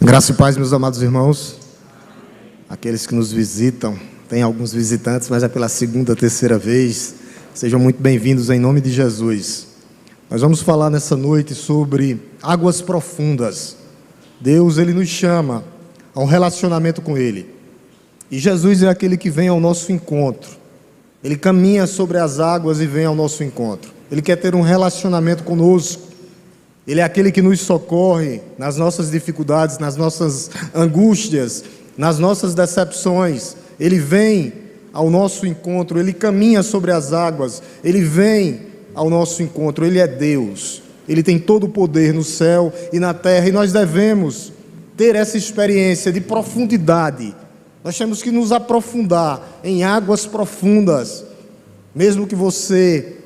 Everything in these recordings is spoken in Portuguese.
Graça e paz, meus amados irmãos, aqueles que nos visitam, tem alguns visitantes, mas é pela segunda, terceira vez, sejam muito bem-vindos em nome de Jesus. Nós vamos falar nessa noite sobre águas profundas. Deus, Ele nos chama a um relacionamento com Ele, e Jesus é aquele que vem ao nosso encontro. Ele caminha sobre as águas e vem ao nosso encontro. Ele quer ter um relacionamento conosco. Ele é aquele que nos socorre nas nossas dificuldades, nas nossas angústias, nas nossas decepções. Ele vem ao nosso encontro, Ele caminha sobre as águas, Ele vem ao nosso encontro. Ele é Deus, Ele tem todo o poder no céu e na terra, e nós devemos ter essa experiência de profundidade. Nós temos que nos aprofundar em águas profundas, mesmo que você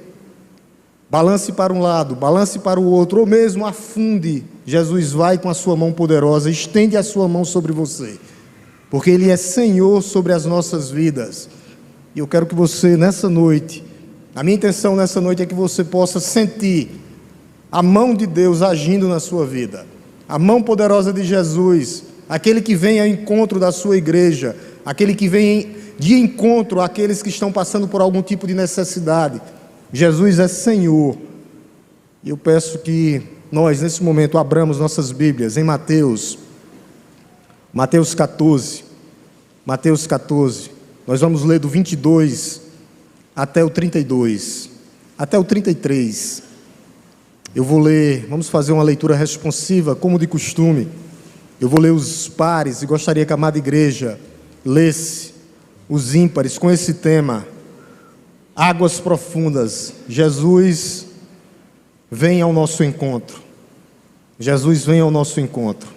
balance para um lado, balance para o outro, ou mesmo afunde, Jesus vai com a sua mão poderosa, estende a sua mão sobre você, porque Ele é Senhor sobre as nossas vidas. E eu quero que você, nessa noite, a minha intenção nessa noite é que você possa sentir a mão de Deus agindo na sua vida, a mão poderosa de Jesus, aquele que vem ao encontro da sua igreja, aquele que vem de encontro àqueles que estão passando por algum tipo de necessidade. Jesus é Senhor. E eu peço que nós, nesse momento, abramos nossas Bíblias em Mateus 14. Mateus 14. Nós vamos ler do 22 até o 32, até o 33. Eu vou ler, vamos fazer uma leitura responsiva, como de costume. Eu vou ler os pares e gostaria que a amada igreja lesse os ímpares com esse tema: águas profundas. Jesus vem ao nosso encontro. Jesus vem ao nosso encontro.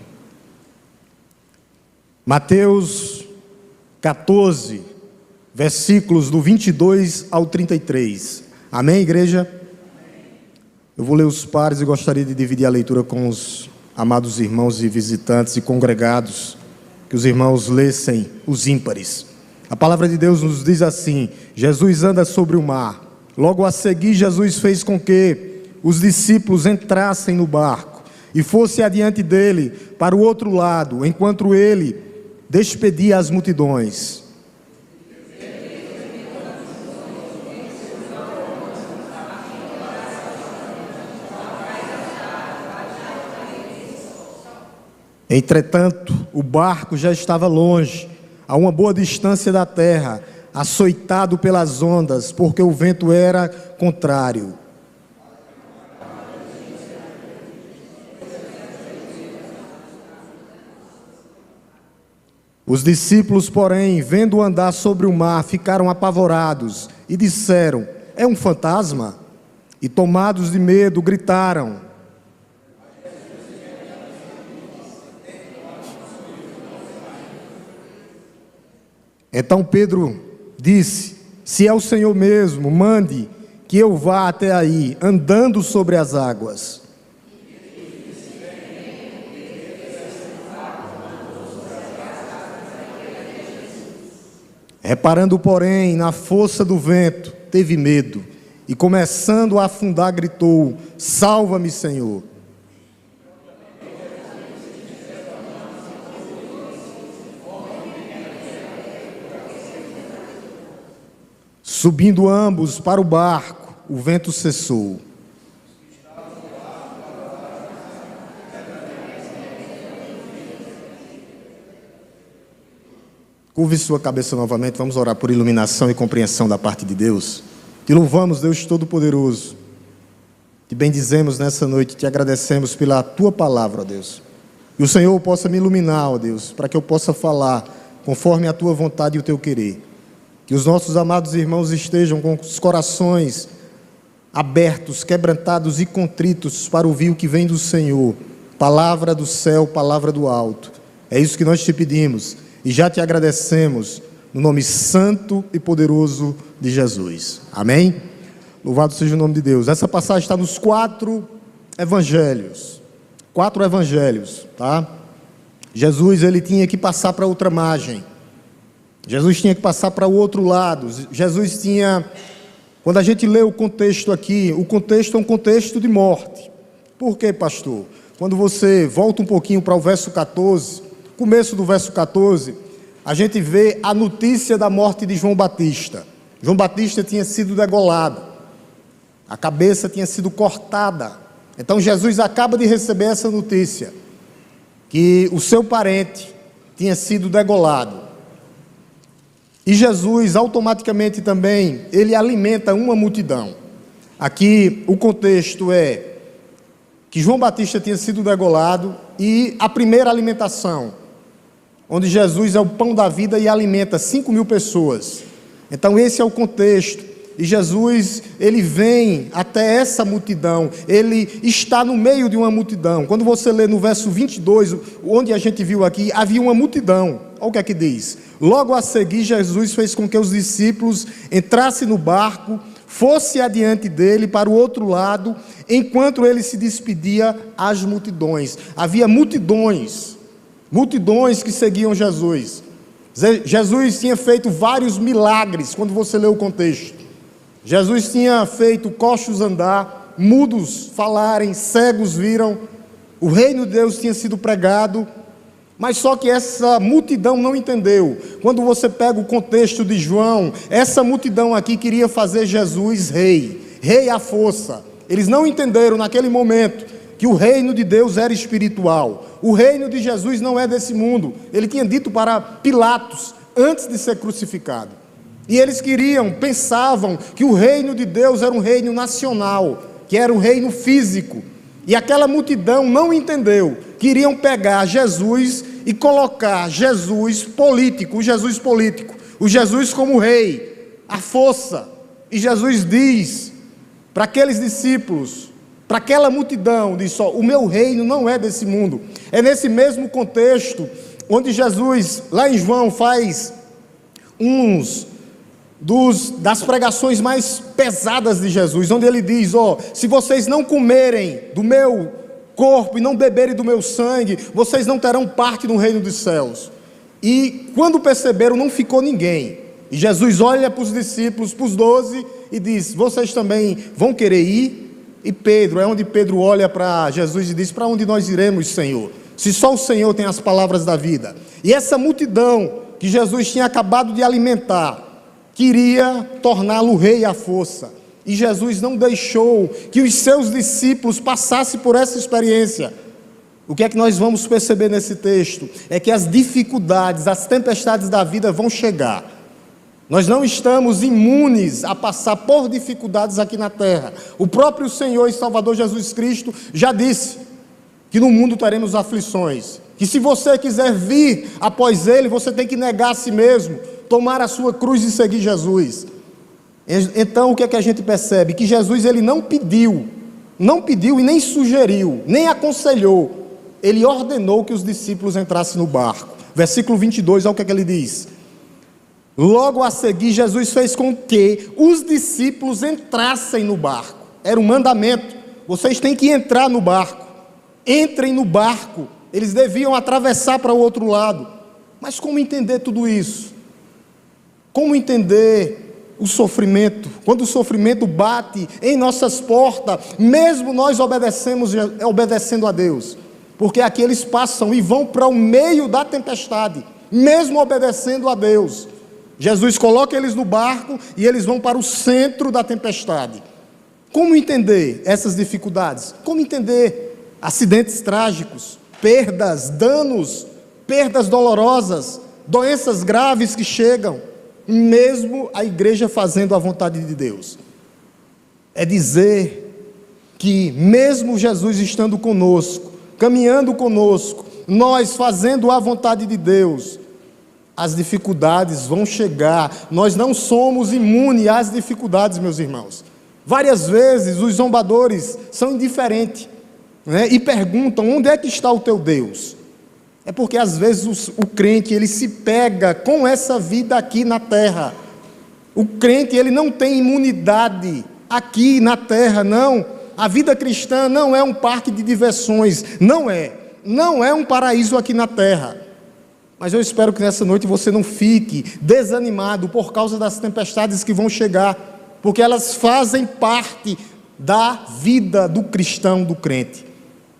Mateus 14, versículos do 22 ao 33. Amém, igreja? Eu vou ler os pares e gostaria de dividir a leitura com os amados irmãos e visitantes e congregados, que os irmãos lessem os ímpares. A palavra de Deus nos diz assim: Jesus anda sobre o mar. Logo a seguir, Jesus fez com que os discípulos entrassem no barco e fosse adiante dele para o outro lado, enquanto ele despedia as multidões. Entretanto, o barco já estava longe, a uma boa distância da terra, açoitado pelas ondas, porque o vento era contrário. Os discípulos, porém, vendo andar sobre o mar, ficaram apavorados e disseram: é um fantasma? E tomados de medo, gritaram. Então Pedro disse: se é o Senhor mesmo, mande que eu vá até aí, andando sobre as águas. Reparando, porém, na força do vento, teve medo, e começando a afundar, gritou: salva-me, Senhor. Subindo ambos para o barco, o vento cessou. Curve sua cabeça novamente, vamos orar por iluminação e compreensão da parte de Deus. Te louvamos, Deus Todo-Poderoso. Te bendizemos nessa noite, te agradecemos pela Tua palavra, ó Deus. E o Senhor possa me iluminar, ó Deus, para que eu possa falar conforme a Tua vontade e o Teu querer. Que os nossos amados irmãos estejam com os corações abertos, quebrantados e contritos para ouvir o que vem do Senhor. Palavra do céu, palavra do alto. É isso que nós te pedimos e já te agradecemos no nome santo e poderoso de Jesus. Amém? Louvado seja o nome de Deus. Essa passagem está nos 4 evangelhos. 4 evangelhos, tá? Jesus, ele tinha que passar para outra margem. Jesus tinha que passar para o outro lado. Jesus tinha... Quando a gente lê o contexto aqui, o contexto é um contexto de morte. Por quê, pastor? quando você volta um pouquinho para o verso 14, começo do verso 14, a gente vê a notícia da morte de João Batista. João Batista tinha sido degolado, a cabeça tinha sido cortada. Então Jesus acaba de receber essa notícia, que o seu parente tinha sido degolado. E Jesus automaticamente também, ele alimenta uma multidão. Aqui o contexto é que João Batista tinha sido degolado e a primeira alimentação, onde Jesus é o pão da vida e alimenta 5.000 pessoas. Então esse é o contexto. E Jesus, ele vem até essa multidão, ele está no meio de uma multidão. Quando você lê no verso 22, onde a gente viu aqui, havia uma multidão. Olha o que é que diz. Logo a seguir, Jesus fez com que os discípulos entrassem no barco, fosse adiante dele para o outro lado, enquanto ele se despedia às multidões. Havia multidões que seguiam Jesus. Jesus tinha feito vários milagres, quando você lê o contexto. Jesus tinha feito coxos andar, mudos falarem, cegos viram, o reino de Deus tinha sido pregado, mas só que essa multidão não entendeu. Quando você pega o contexto de João, essa multidão aqui queria fazer Jesus rei à força. Eles não entenderam naquele momento que o reino de Deus era espiritual. O reino de Jesus não é desse mundo. Ele tinha dito para Pilatos antes de ser crucificado. E eles pensavam que o reino de Deus era um reino nacional, que era um reino físico. E aquela multidão não entendeu. Queriam pegar Jesus e colocar Jesus político, o Jesus como rei, a força. E Jesus diz para aqueles discípulos, para aquela multidão, diz só: o meu reino não é desse mundo. É nesse mesmo contexto onde Jesus, lá em João, faz das pregações mais pesadas de Jesus, onde ele diz: se vocês não comerem do meu corpo e não beberem do meu sangue, vocês não terão parte no reino dos céus. E quando perceberam, não ficou ninguém. E Jesus olha para os discípulos, para os 12, e diz: vocês também vão querer ir? E Pedro, é onde Pedro olha para Jesus e diz: para onde nós iremos, Senhor? Se só o Senhor tem as palavras da vida. E essa multidão que Jesus tinha acabado de alimentar, queria torná-lo rei à força. E Jesus não deixou que os seus discípulos passassem por essa experiência. O que é que nós vamos perceber nesse texto? É que as dificuldades, as tempestades da vida vão chegar. Nós não estamos imunes a passar por dificuldades aqui na terra. O próprio Senhor e Salvador Jesus Cristo já disse que no mundo teremos aflições. Que se você quiser vir após Ele, você tem que negar a si mesmo, tomar a sua cruz e seguir Jesus. Então o que é que a gente percebe? Que Jesus, ele não pediu e nem sugeriu, nem aconselhou. Ele ordenou que os discípulos entrassem no barco. Versículo 22, olha o que é que ele diz. Logo a seguir, Jesus fez com que os discípulos entrassem no barco. Era um mandamento. Vocês têm que entrar no barco. Entrem no barco. Eles deviam atravessar para o outro lado. Mas como entender tudo isso? Como entender o sofrimento? Quando o sofrimento bate em nossas portas, mesmo nós obedecendo a Deus. Porque aqui eles passam e vão para o meio da tempestade, mesmo obedecendo a Deus. Jesus coloca eles no barco e eles vão para o centro da tempestade. Como entender essas dificuldades? Como entender acidentes trágicos, perdas, danos, perdas dolorosas, doenças graves que chegam, mesmo a igreja fazendo a vontade de Deus? É dizer que mesmo Jesus estando conosco, caminhando conosco, nós fazendo a vontade de Deus, as dificuldades vão chegar. Nós não somos imunes às dificuldades, meus irmãos. Várias vezes os zombadores são indiferentes, né? E perguntam: onde é que está o teu Deus? É porque às vezes o crente, ele se pega com essa vida aqui na terra. O crente, ele não tem imunidade aqui na terra, não. A vida cristã não é um parque de diversões, não é um paraíso aqui na terra. Mas eu espero que nessa noite você não fique desanimado por causa das tempestades que vão chegar, porque elas fazem parte da vida do cristão, do crente.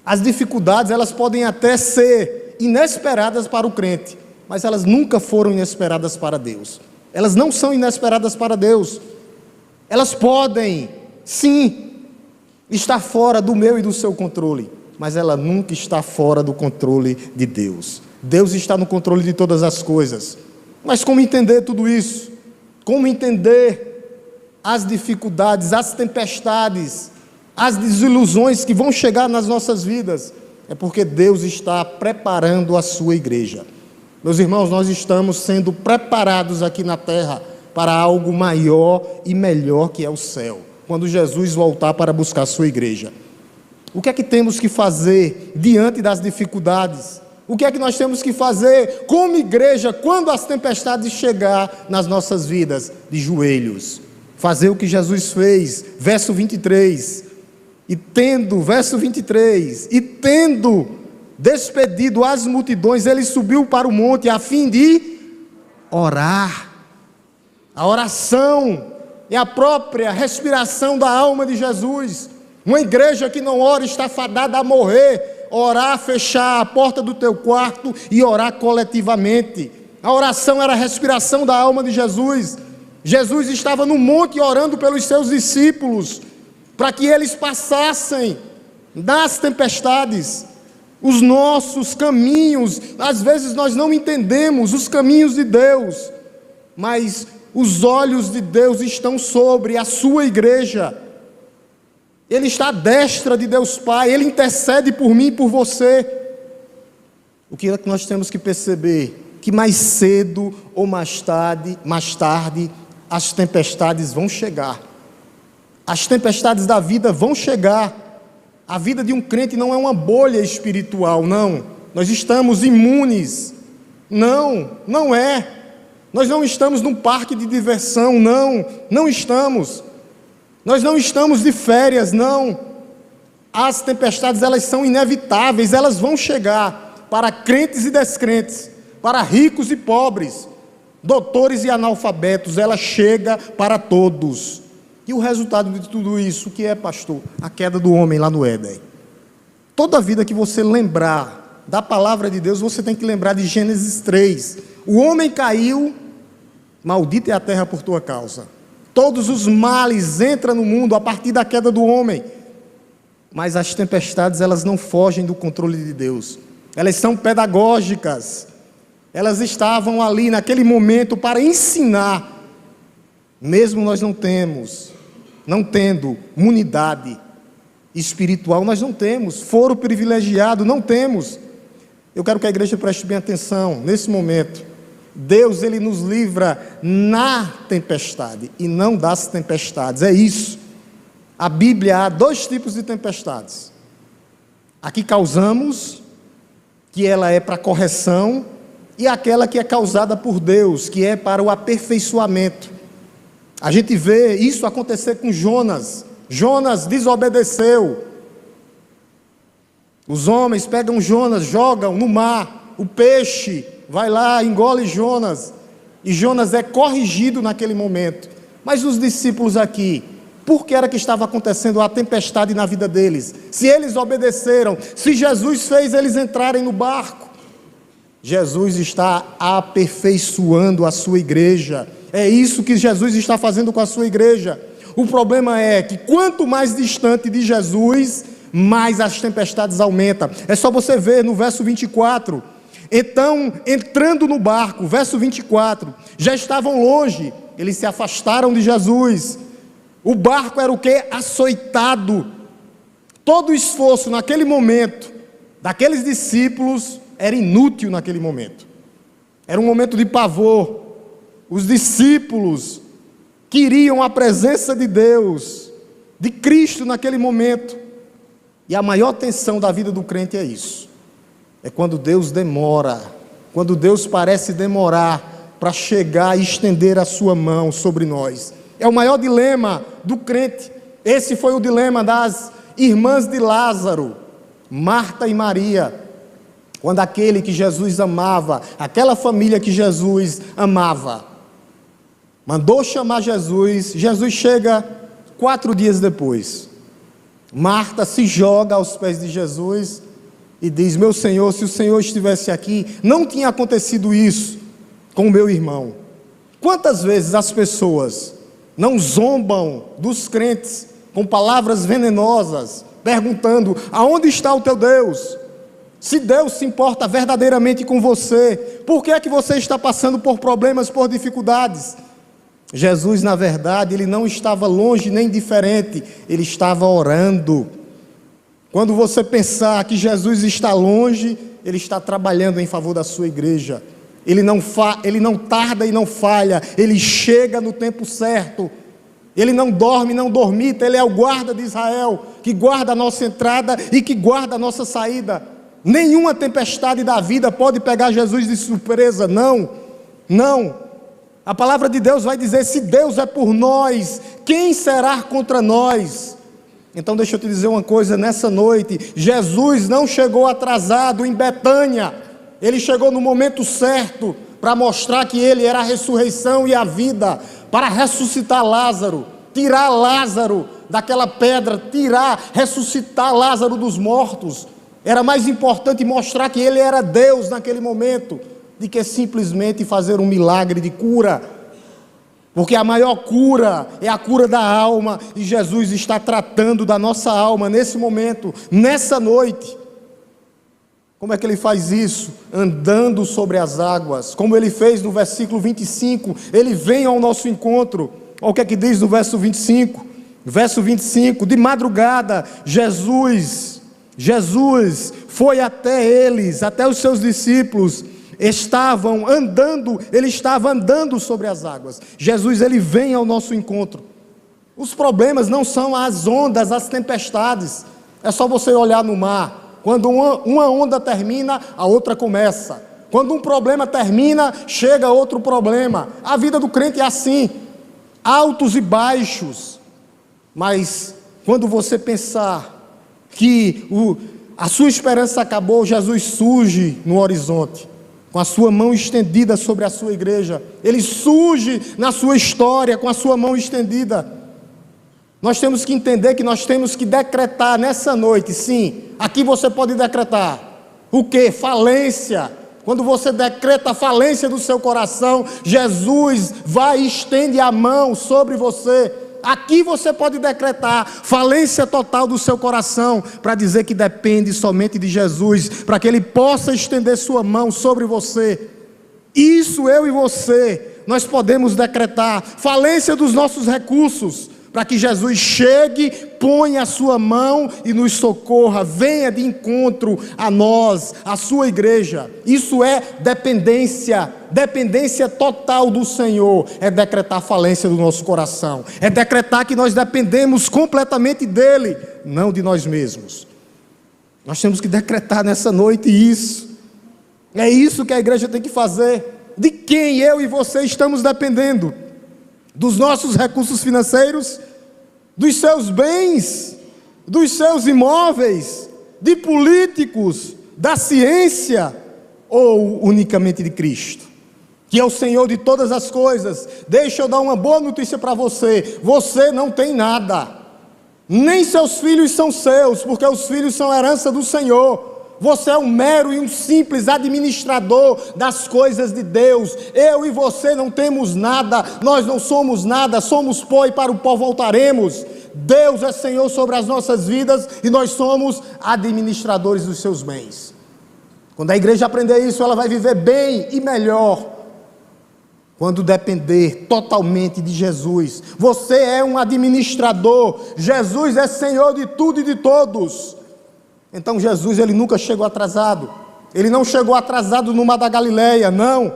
As dificuldades, elas podem até ser inesperadas para o crente, mas elas nunca foram inesperadas para Deus. Elas não são inesperadas para Deus. Elas podem, sim, estar fora do meu e do seu controle, mas ela nunca está fora do controle de Deus. Deus está no controle de todas as coisas. Mas como entender tudo isso? Como entender as dificuldades, as tempestades, as desilusões que vão chegar nas nossas vidas? É porque Deus está preparando a sua igreja. Meus irmãos, nós estamos sendo preparados aqui na terra para algo maior e melhor, que é o céu, quando Jesus voltar para buscar a sua igreja. O que é que temos que fazer diante das dificuldades? O que é que nós temos que fazer como igreja quando as tempestades chegar nas nossas vidas? De joelhos. Fazer o que Jesus fez, verso 23. Verso 23, e tendo despedido as multidões, ele subiu para o monte a fim de orar. A oração é a própria respiração da alma de Jesus. Uma igreja que não ora está fadada a morrer. Orar, fechar a porta do teu quarto e orar coletivamente. A oração era a respiração da alma de Jesus. Jesus estava no monte orando pelos seus discípulos, para que eles passassem nas tempestades. Os nossos caminhos, às vezes nós não entendemos os caminhos de Deus, mas os olhos de Deus estão sobre a sua igreja. Ele está à destra de Deus Pai, Ele intercede por mim e por você. O que é que nós temos que perceber? Que mais cedo ou mais tarde, as tempestades vão chegar. As tempestades da vida vão chegar. A vida de um crente não é uma bolha espiritual, não. Nós estamos imunes. Não é. Nós não estamos num parque de diversão, não estamos. Nós não estamos de férias, não. As tempestades, elas são inevitáveis, elas vão chegar para crentes e descrentes, para ricos e pobres, doutores e analfabetos, ela chega para todos. E o resultado de tudo isso, o que é, pastor? A queda do homem lá no Éden. Toda vida que você lembrar da palavra de Deus, você tem que lembrar de Gênesis 3. O homem caiu, maldita é a terra por tua causa. Todos os males entram no mundo a partir da queda do homem. Mas as tempestades, elas não fogem do controle de Deus. Elas são pedagógicas. Elas estavam ali naquele momento para ensinar. Mesmo nós não tendo imunidade espiritual, nós não temos. Foro privilegiado, não temos. Eu quero que a igreja preste bem atenção nesse momento. Deus, Ele nos livra na tempestade e não das tempestades, é isso. A Bíblia há dois tipos de tempestades. A que causamos, que ela é para correção, e aquela que é causada por Deus, que é para o aperfeiçoamento. A gente vê isso acontecer com Jonas. Jonas desobedeceu. Os homens pegam Jonas, jogam no mar, o peixe vai lá, engole Jonas, e Jonas é corrigido naquele momento. Mas os discípulos aqui, por que era que estava acontecendo a tempestade na vida deles? Se eles obedeceram, se Jesus fez eles entrarem no barco, Jesus está aperfeiçoando a sua igreja. É isso que Jesus está fazendo com a sua igreja. O problema é que quanto mais distante de Jesus, mais as tempestades aumentam. É só você ver no verso 24. Então, entrando no barco, verso 24, já estavam longe, eles se afastaram de Jesus. O barco era o quê? Açoitado. Todo o esforço naquele momento, daqueles discípulos, era inútil naquele momento. Era um momento de pavor. Os discípulos queriam a presença de Deus, de Cristo naquele momento. E a maior tensão da vida do crente é isso. É quando Deus demora, quando Deus parece demorar para chegar e estender a sua mão sobre nós. É o maior dilema do crente. Esse foi o dilema das irmãs de Lázaro, Marta e Maria. Quando aquele que Jesus amava, aquela família que Jesus amava, mandou chamar Jesus, Jesus chega 4 dias depois. Marta se joga aos pés de Jesus e diz: meu Senhor, se o Senhor estivesse aqui, não tinha acontecido isso com o meu irmão. Quantas vezes as pessoas não zombam dos crentes com palavras venenosas, perguntando: aonde está o teu Deus? Se Deus se importa verdadeiramente com você, por que é que você está passando por problemas, por dificuldades? Jesus, na verdade, ele não estava longe nem diferente, ele estava orando. Quando você pensar que Jesus está longe, ele está trabalhando em favor da sua igreja. Ele não tarda e não falha, ele chega no tempo certo. Ele não dorme, não dormita, ele é o guarda de Israel, que guarda a nossa entrada e que guarda a nossa saída. Nenhuma tempestade da vida pode pegar Jesus de surpresa, não, não. A palavra de Deus vai dizer: se Deus é por nós, quem será contra nós? Então deixa eu te dizer uma coisa, nessa noite, Jesus não chegou atrasado em Betânia, ele chegou no momento certo, para mostrar que ele era a ressurreição e a vida, para ressuscitar Lázaro, tirar Lázaro daquela pedra, ressuscitar Lázaro dos mortos. Era mais importante mostrar que ele era Deus naquele momento, do que simplesmente fazer um milagre de cura, porque a maior cura é a cura da alma, e Jesus está tratando da nossa alma nesse momento, nessa noite. Como é que ele faz isso? Andando sobre as águas, como ele fez no versículo 25, ele vem ao nosso encontro. Olha o que é que diz no verso 25, de madrugada, Jesus foi até eles, até os seus discípulos, ele estava andando sobre as águas. Jesus, ele vem ao nosso encontro. Os problemas não são as ondas, as tempestades, é só você olhar no mar, quando uma onda termina, a outra começa, quando um problema termina, chega outro problema. A vida do crente é assim, altos e baixos, mas quando você pensar que a sua esperança acabou, Jesus surge no horizonte, com a sua mão estendida sobre a sua igreja. Ele surge na sua história com a sua mão estendida. Nós temos que entender que nós temos que decretar nessa noite, sim, aqui você pode decretar, o que? Falência. Quando você decreta a falência do seu coração, Jesus vai e estende a mão sobre você. Aqui você pode decretar falência total do seu coração, para dizer que depende somente de Jesus, para que Ele possa estender sua mão sobre você. Isso eu e você, nós podemos decretar falência dos nossos recursos, para que Jesus chegue, ponha a sua mão e nos socorra, venha de encontro a nós, a sua igreja. Isso é dependência total do Senhor, é decretar falência do nosso coração, é decretar que nós dependemos completamente dEle, não de nós mesmos. Nós temos que decretar nessa noite isso, é isso que a igreja tem que fazer. De quem eu e você estamos dependendo? Dos nossos recursos financeiros, dos seus bens, dos seus imóveis, de políticos, da ciência, ou unicamente de Cristo, que é o Senhor de todas as coisas? Deixa eu dar uma boa notícia para você: você não tem nada, nem seus filhos são seus, porque os filhos são herança do Senhor. Você é um mero e um simples administrador das coisas de Deus. Eu e você não temos nada, nós não somos nada, somos pó e para o pó voltaremos. Deus é Senhor sobre as nossas vidas e nós somos administradores dos seus bens. Quando a igreja aprender isso, ela vai viver bem e melhor. Quando depender totalmente de Jesus. Você é um administrador, Jesus é Senhor de tudo e de todos. Então Jesus, ele nunca chegou atrasado, ele não chegou atrasado no Mar da Galileia, não.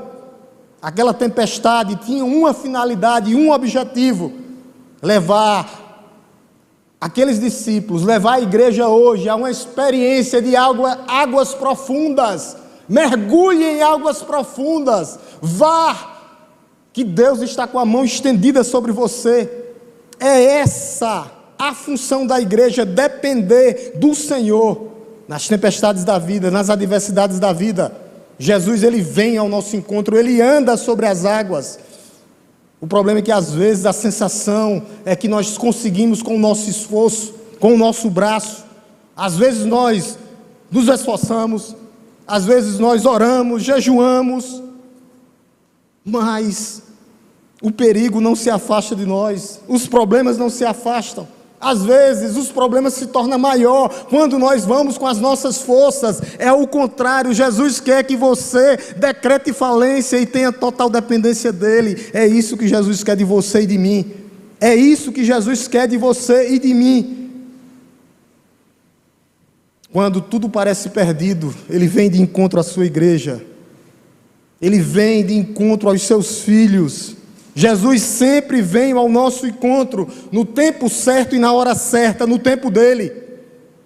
Aquela tempestade tinha uma finalidade, um objetivo: levar aqueles discípulos, levar a igreja hoje a uma experiência de águas profundas. Mergulhe em águas profundas, vá, que Deus está com a mão estendida sobre você. É essa a função da igreja, depender do Senhor, nas tempestades da vida, nas adversidades da vida. Jesus, ele vem ao nosso encontro, ele anda sobre as águas. O problema é que às vezes a sensação é que nós conseguimos com o nosso esforço, com o nosso braço. Às vezes nós nos esforçamos, às vezes nós oramos, jejuamos, mas o perigo não se afasta de nós, os problemas não se afastam. Às vezes os problemas se tornam maior quando nós vamos com as nossas forças. É o contrário, Jesus quer que você decrete falência e tenha total dependência dEle. É isso que Jesus quer de você e de mim. É isso que Jesus quer de você e de mim. Quando tudo parece perdido, Ele vem de encontro à sua igreja. Ele vem de encontro aos seus filhos. Jesus sempre vem ao nosso encontro, no tempo certo e na hora certa, no tempo dEle.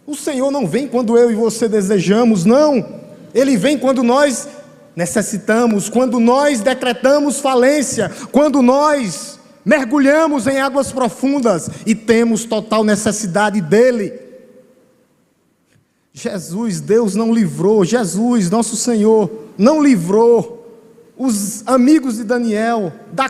O Senhor não vem quando eu e você desejamos, não. Ele vem quando nós necessitamos, quando nós decretamos falência, quando nós mergulhamos em águas profundas e temos total necessidade dEle. Jesus, Deus não livrou, Jesus, nosso Senhor, não livrou os amigos de Daniel da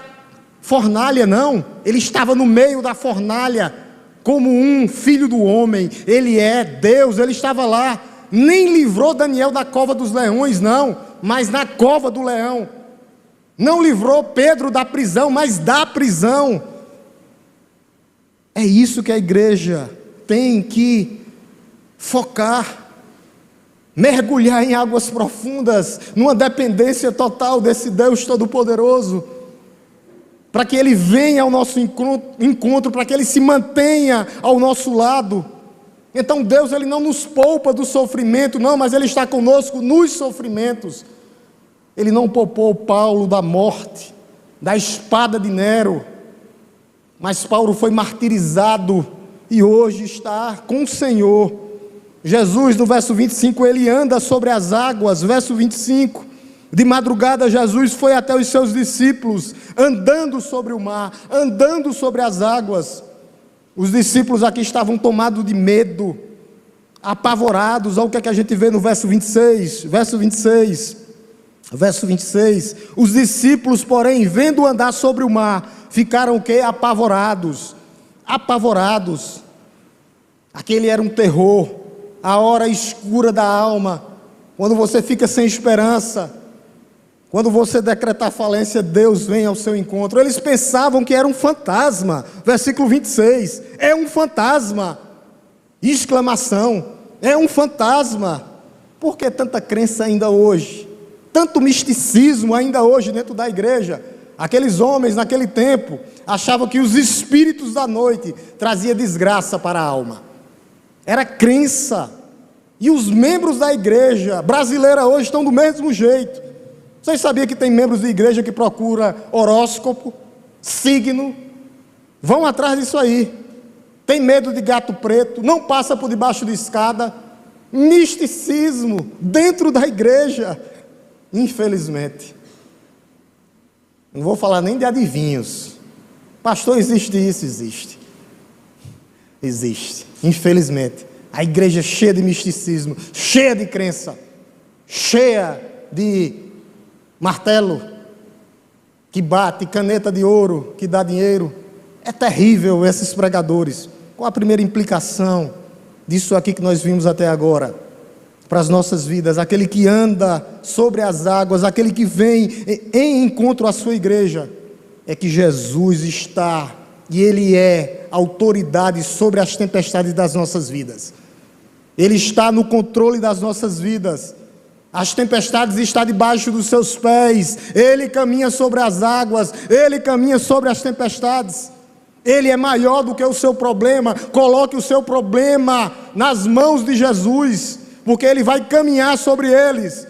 fornalha, não. Ele estava no meio da fornalha, como um filho do homem. Ele é Deus, ele estava lá. Nem livrou Daniel da cova dos leões, não, mas na cova do leão. Não livrou Pedro da prisão, mas da prisão. É isso que a igreja tem que focar. Mergulhar em águas profundas, numa dependência total desse Deus Todo-Poderoso, para que Ele venha ao nosso encontro, para que Ele se mantenha ao nosso lado. Então Deus, Ele não nos poupa do sofrimento, não, mas Ele está conosco nos sofrimentos. Ele não poupou Paulo da morte, da espada de Nero, mas Paulo foi martirizado e hoje está com o Senhor. Jesus, no verso 25, Ele anda sobre as águas. Verso 25, de madrugada Jesus foi até os seus discípulos, andando sobre o mar, andando sobre as águas. Os discípulos aqui estavam tomados de medo, apavorados. Olha o que é que a gente vê no verso 26, verso 26, os discípulos, porém, vendo andar sobre o mar, ficaram o quê? Apavorados, aquele era um terror, a hora escura da alma, quando você fica sem esperança, quando você decretar falência, Deus vem ao seu encontro. Eles pensavam que era um fantasma, versículo 26, é um fantasma, exclamação, é um fantasma. Por que tanta crença ainda hoje? Tanto misticismo ainda hoje dentro da igreja? Aqueles homens naquele tempo achavam que os espíritos da noite traziam desgraça para a alma. Era crença. E os membros da igreja brasileira hoje estão do mesmo jeito. Vocês sabiam que tem membros de igreja que procuram horóscopo, signo? Vão atrás disso aí. Tem medo de gato preto, não passa por debaixo de escada. Misticismo dentro da igreja. Infelizmente. Não vou falar nem de adivinhos. Pastor, existe isso? Existe. Existe. Infelizmente. A igreja cheia de misticismo, cheia de crença, cheia de martelo que bate, caneta de ouro que dá dinheiro. É terrível esses pregadores. Qual a primeira implicação disso aqui que nós vimos até agora para as nossas vidas? Aquele que anda sobre as águas, aquele que vem em encontro à sua igreja, é que Jesus está e Ele é autoridade sobre as tempestades das nossas vidas. Ele está no controle das nossas vidas. As tempestades estão debaixo dos seus pés. Ele caminha sobre as águas. Ele caminha sobre as tempestades. Ele é maior do que o seu problema. Coloque o seu problema nas mãos de Jesus, porque Ele vai caminhar sobre eles.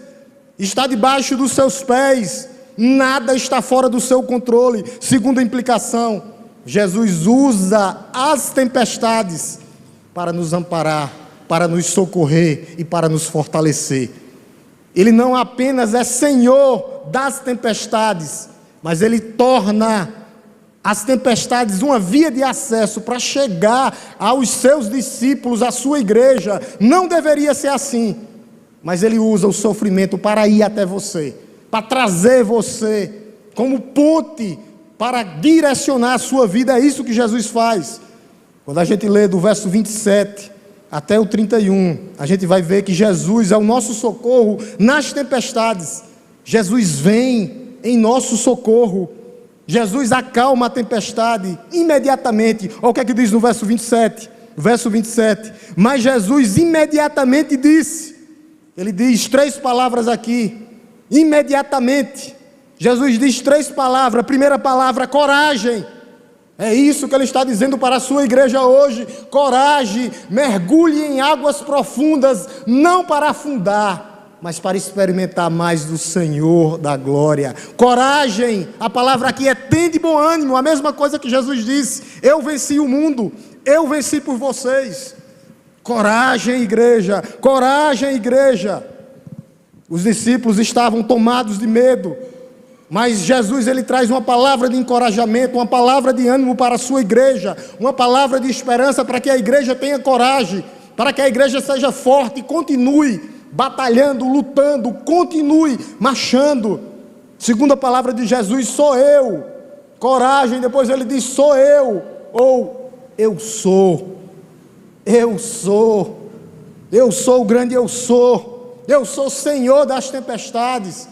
Está debaixo dos seus pés. Nada está fora do seu controle. Segunda implicação, Jesus usa as tempestades para nos amparar, para nos socorrer e para nos fortalecer. Ele não apenas é Senhor das tempestades, mas Ele torna as tempestades uma via de acesso para chegar aos seus discípulos, à sua igreja. Não deveria ser assim, mas Ele usa o sofrimento para ir até você, para trazer você como ponte para direcionar a sua vida. É isso que Jesus faz. Quando a gente lê do verso 27 até o 31, a gente vai ver que Jesus é o nosso socorro nas tempestades. Jesus vem em nosso socorro. Jesus acalma a tempestade imediatamente. Olha o que é que diz no verso 27. Verso 27. Mas Jesus imediatamente disse. Ele diz 3 palavras aqui. Imediatamente. Jesus diz 3 palavras. A primeira palavra, coragem. É isso que ele está dizendo para a sua igreja hoje. Coragem, mergulhe em águas profundas, não para afundar, mas para experimentar mais do Senhor da glória. Coragem, a palavra aqui é tende bom ânimo, a mesma coisa que Jesus disse: eu venci o mundo, eu venci por vocês. Coragem, igreja, coragem, igreja. Os discípulos estavam tomados de medo, mas Jesus, ele traz uma palavra de encorajamento, uma palavra de ânimo para a sua igreja, uma palavra de esperança para que a igreja tenha coragem, para que a igreja seja forte e continue batalhando, lutando, continue marchando. Segunda palavra de Jesus, sou eu. Coragem, depois ele diz, sou eu, ou eu sou. Eu sou. Eu sou o grande eu sou. Eu sou Senhor das tempestades.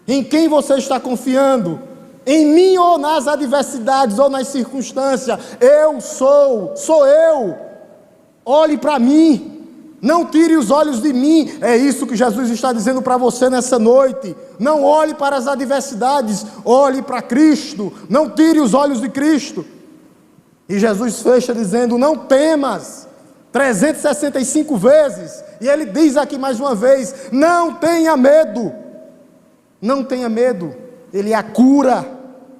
Em quem você está confiando? Em mim ou nas adversidades ou nas circunstâncias? Eu sou eu. Olhe para mim, não tire os olhos de mim. É isso que Jesus está dizendo para você nessa noite. Não olhe para as adversidades, olhe para Cristo. Não tire os olhos de Cristo. E Jesus fecha dizendo, não temas, 365 vezes. E ele diz aqui mais uma vez, não tenha medo. Não tenha medo, ele é a cura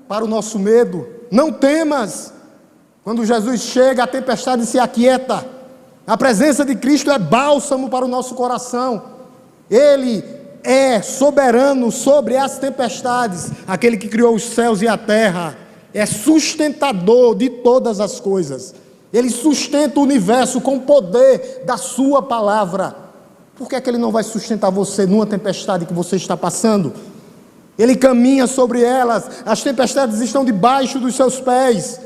para o nosso medo. Não temas. Quando Jesus chega, a tempestade se aquieta. A presença de Cristo é bálsamo para o nosso coração. Ele é soberano sobre as tempestades. Aquele que criou os céus e a terra. É sustentador de todas as coisas. Ele sustenta o universo com o poder da sua palavra. Por que é que ele não vai sustentar você numa tempestade que você está passando? Ele caminha sobre elas, as tempestades estão debaixo dos seus pés.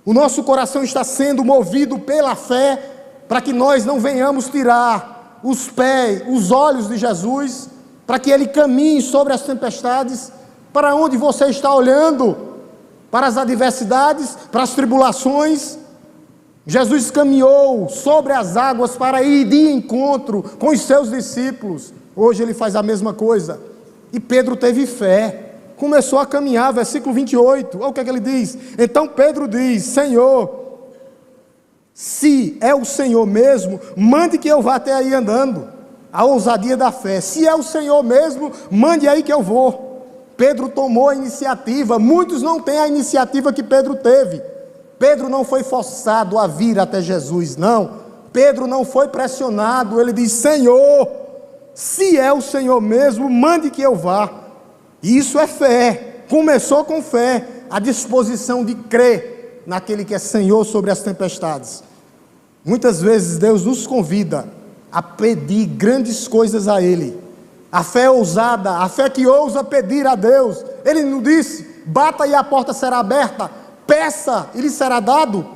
O nosso coração está sendo movido pela fé, para que nós não venhamos tirar os pés, os olhos de Jesus, para que ele caminhe sobre as tempestades. Para onde você está olhando? Para as adversidades, para as tribulações? Jesus caminhou sobre as águas para ir de encontro com os seus discípulos. Hoje ele faz a mesma coisa. E Pedro teve fé, começou a caminhar, versículo 28, olha o que é que ele diz. Então Pedro diz, Senhor, se é o Senhor mesmo, mande que eu vá até aí andando. A ousadia da fé, se é o Senhor mesmo, mande aí que eu vou. Pedro tomou a iniciativa, muitos não têm a iniciativa que Pedro teve. Pedro não foi forçado a vir até Jesus, não. Pedro não foi pressionado, ele diz, Senhor, se é o Senhor mesmo, mande que eu vá. Isso é fé, começou com fé, a disposição de crer naquele que é Senhor sobre as tempestades. Muitas vezes Deus nos convida a pedir grandes coisas a Ele. A fé ousada, a fé que ousa pedir a Deus. Ele nos disse, bata e a porta será aberta, peça e lhe será dado.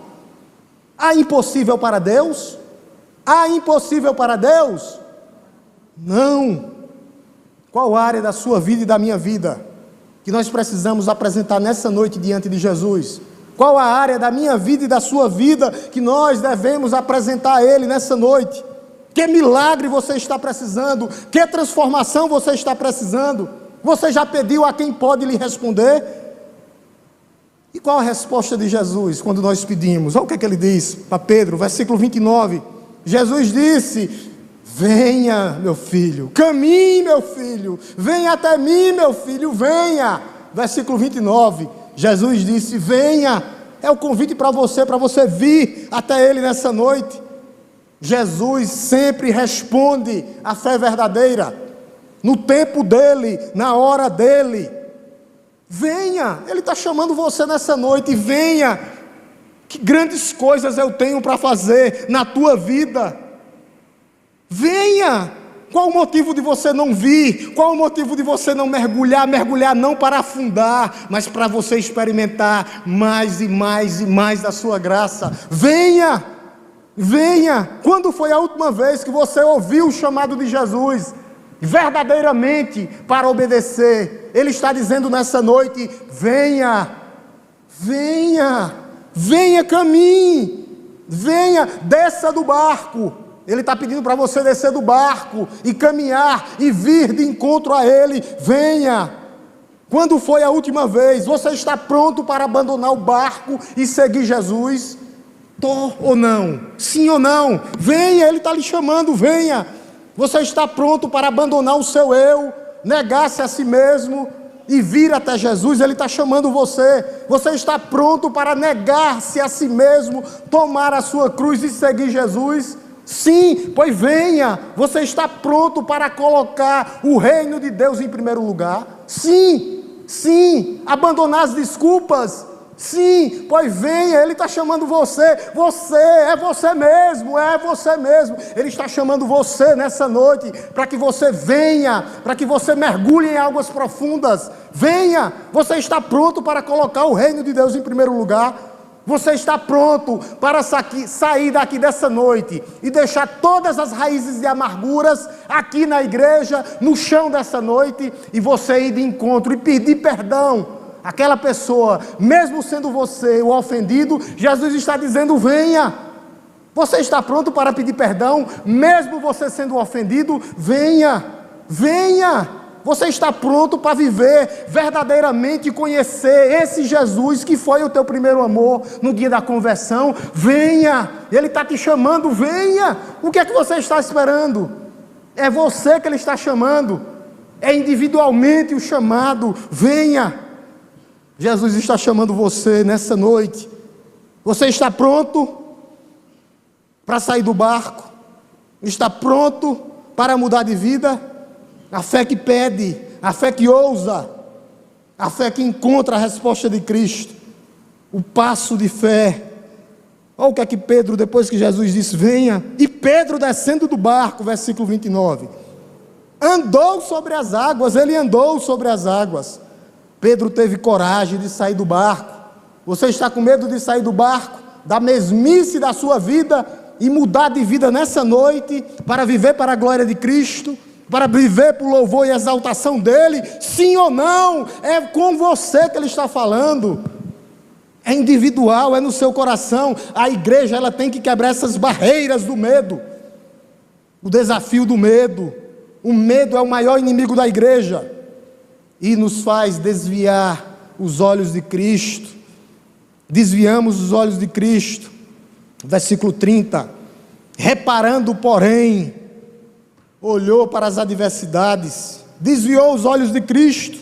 Há impossível para Deus? Há impossível para Deus? Não. Qual área da sua vida e da minha vida que nós precisamos apresentar nessa noite diante de Jesus? Qual a área da minha vida e da sua vida que nós devemos apresentar a Ele nessa noite? Que milagre você está precisando? Que transformação você está precisando? Você já pediu a quem pode lhe responder? E qual a resposta de Jesus quando nós pedimos? Olha o que é que ele diz para Pedro, versículo 29. Jesus disse, venha meu filho, caminhe meu filho, venha até mim meu filho, venha. Versículo 29, Jesus disse, venha. É o convite para você vir até Ele nessa noite. Jesus sempre responde à fé verdadeira, no tempo dEle, na hora dEle. Venha, Ele está chamando você nessa noite, venha. Que grandes coisas eu tenho para fazer na tua vida. Venha, Qual o motivo de você não vir? Qual o motivo de você não mergulhar? Mergulhar não para afundar, mas para você experimentar mais e mais e mais da sua graça. Venha, venha. Quando foi a última vez que você ouviu o chamado de Jesus verdadeiramente para obedecer? Ele está dizendo nessa noite: venha, venha, venha, caminhe, venha, desça do barco. Ele está pedindo para você descer do barco e caminhar e vir de encontro a Ele. Venha. Quando foi a última vez? Você está pronto para abandonar o barco e seguir Jesus? Tô ou não? Sim ou não? Venha, Ele está lhe chamando, venha. Você está pronto para abandonar o seu eu, negar-se a si mesmo e vir até Jesus? Ele está chamando você. Você está pronto para negar-se a si mesmo, tomar a sua cruz e seguir Jesus? Sim, pois venha. Você está pronto para colocar o reino de Deus em primeiro lugar? Sim, sim. Abandonar as desculpas? Sim, pois venha. Ele está chamando você. Você é você mesmo, é você mesmo. Ele está chamando você nessa noite para que você venha, para que você mergulhe em águas profundas. Venha. Você está pronto para colocar o reino de Deus em primeiro lugar? Você está pronto para sair daqui dessa noite e deixar todas as raízes de amarguras aqui na igreja, no chão dessa noite, e você ir de encontro e pedir perdão àquela pessoa, mesmo sendo você o ofendido? Jesus está dizendo: venha. Você está pronto para pedir perdão, mesmo você sendo ofendido? Venha, venha. Você está pronto para viver verdadeiramente e conhecer esse Jesus que foi o teu primeiro amor no dia da conversão? Venha, Ele está te chamando, venha. O que é que você está esperando? É você que Ele está chamando, é individualmente o chamado. Venha. Jesus está chamando você nessa noite. Você está pronto para sair do barco? Está pronto para mudar de vida? A fé que pede, a fé que ousa, a fé que encontra a resposta de Cristo, o passo de fé. Olha o que é que Pedro, depois que Jesus disse: venha, e Pedro descendo do barco, versículo 29, andou sobre as águas. Ele andou sobre as águas. Pedro teve coragem de sair do barco. Você está com medo de sair do barco, da mesmice da sua vida, e mudar de vida nessa noite, para viver para a glória de Cristo, para viver por louvor e exaltação dEle? Sim ou não? É com você que Ele está falando. É individual, é no seu coração. A igreja, ela tem que quebrar essas barreiras do medo. O desafio do medo. O medo é o maior inimigo da igreja e nos faz desviar os olhos de Cristo. Desviamos os olhos de Cristo. Versículo 30. Reparando, porém, olhou para as adversidades, desviou os olhos de Cristo.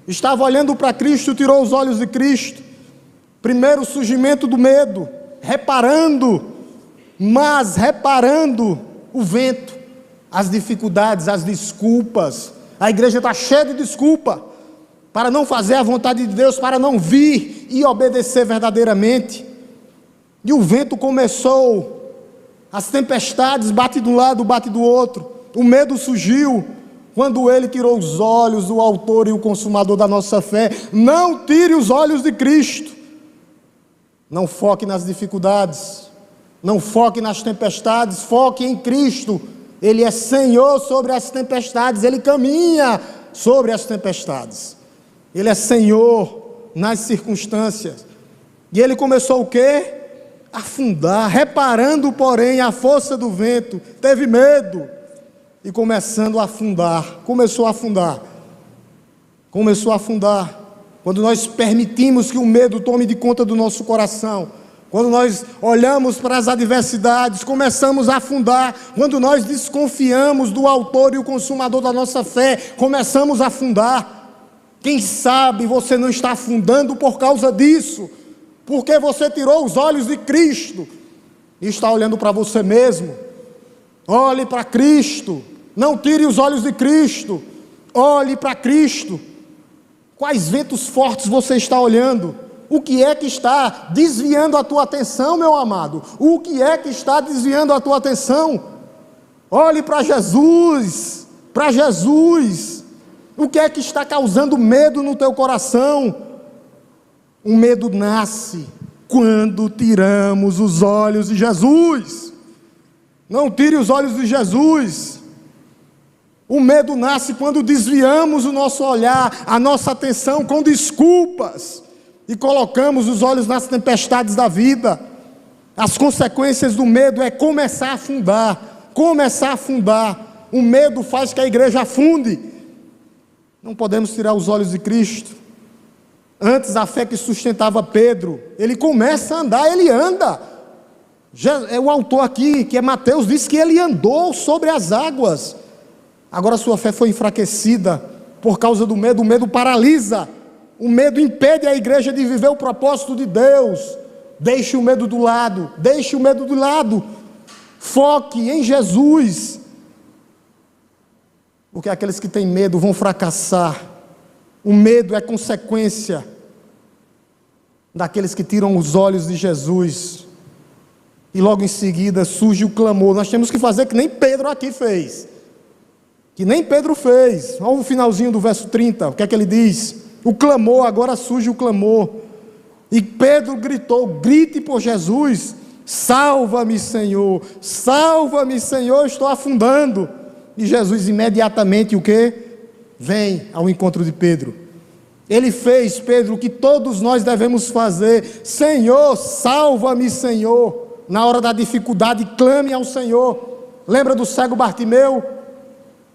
Estava olhando para Cristo, tirou os olhos de Cristo. Primeiro, o surgimento do medo, reparando o vento, as dificuldades, as desculpas. A igreja está cheia de desculpa para não fazer a vontade de Deus, para não vir e obedecer verdadeiramente. E o vento começou, as tempestades, bate de um lado, bate do outro. O medo surgiu quando ele tirou os olhos do autor e o consumador da nossa fé. Não tire os olhos de Cristo. Não foque nas dificuldades, não foque nas tempestades, foque em Cristo. Ele é Senhor sobre as tempestades, Ele caminha sobre as tempestades. Ele é Senhor nas circunstâncias. E ele começou o quê? Afundar, reparando, porém, a força do vento. Teve medo e começou a afundar. Quando nós permitimos que o medo tome de conta do nosso coração, quando nós olhamos para as adversidades, começamos a afundar. Quando nós desconfiamos do autor e o consumador da nossa fé, começamos a afundar. Quem sabe você não está afundando por causa disso, porque você tirou os olhos de Cristo e está olhando para você mesmo. Olhe para Cristo, não tire os olhos de Cristo, olhe para Cristo. Quais ventos fortes você está olhando? O que é que está desviando a tua atenção, meu amado? O que é que está desviando a tua atenção? Olhe para Jesus, para Jesus. O que é que está causando medo no teu coração? O medo nasce quando tiramos os olhos de Jesus. Não tire os olhos de Jesus. O medo nasce quando desviamos o nosso olhar, a nossa atenção com desculpas e colocamos os olhos nas tempestades da vida. As consequências do medo é começar a afundar, começar a afundar. O medo faz que a igreja afunde. Não podemos tirar os olhos de Cristo. Antes, a fé que sustentava Pedro, ele começa a andar, ele anda. O autor aqui, que é Mateus, diz que ele andou sobre as águas. Agora sua fé foi enfraquecida por causa do medo. O medo paralisa. O medo impede a igreja de viver o propósito de Deus. Deixe o medo do lado, deixe o medo do lado. Foque em Jesus. Porque aqueles que têm medo vão fracassar. O medo é consequência daqueles que tiram os olhos de Jesus. E logo em seguida surge o clamor. Nós temos que fazer que nem Pedro aqui fez. Que nem Pedro fez. Olha o finalzinho do verso 30, o que é que ele diz? O clamor, agora surge o clamor. E Pedro gritou, grite por Jesus, salva-me Senhor, eu estou afundando. E Jesus imediatamente o quê? Vem ao encontro de Pedro. Ele fez, Pedro, o que todos nós devemos fazer. Senhor, salva-me Senhor. Na hora da dificuldade, clame ao Senhor. Lembra do cego Bartimeu?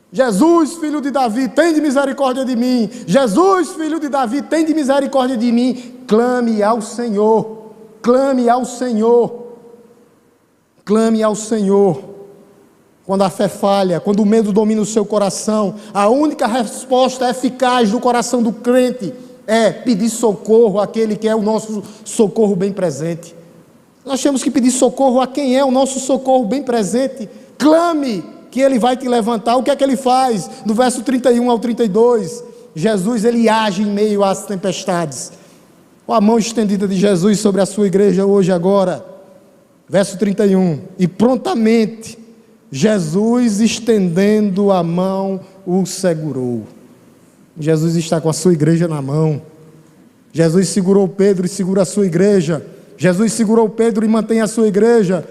Jesus, filho de Davi, tem de misericórdia de mim. Jesus, filho de Davi, tem de misericórdia de mim. Clame ao Senhor, clame ao Senhor, clame ao Senhor. Quando a fé falha, quando o medo domina o seu coração, a única resposta eficaz do coração do crente é pedir socorro àquele que é o nosso socorro bem presente. Nós temos que pedir socorro a quem é o nosso socorro bem presente. Clame, que Ele vai te levantar. O que é que Ele faz? No verso 31 ao 32, Jesus, Ele age em meio às tempestades. A mão estendida de Jesus sobre a sua igreja hoje, agora. Verso 31, e prontamente, Jesus estendendo a mão, o segurou. Jesus está com a sua igreja na mão. Jesus segurou Pedro e segura a sua igreja. Jesus segurou Pedro e mantém a sua igreja.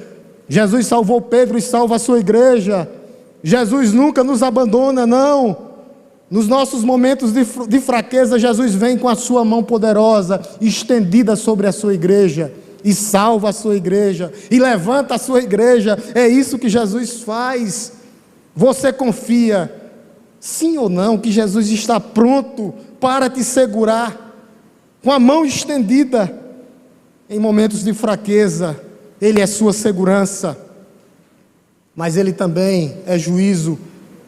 Jesus salvou Pedro e salva a sua igreja. Jesus nunca nos abandona, não. Nos nossos momentos de fraqueza, Jesus vem com a sua mão poderosa, estendida sobre a sua igreja, e salva a sua igreja, e levanta a sua igreja. É isso que Jesus faz. Você confia, sim ou não, que Jesus está pronto para te segurar, com a mão estendida, em momentos de fraqueza. Ele é sua segurança, mas Ele também é juízo,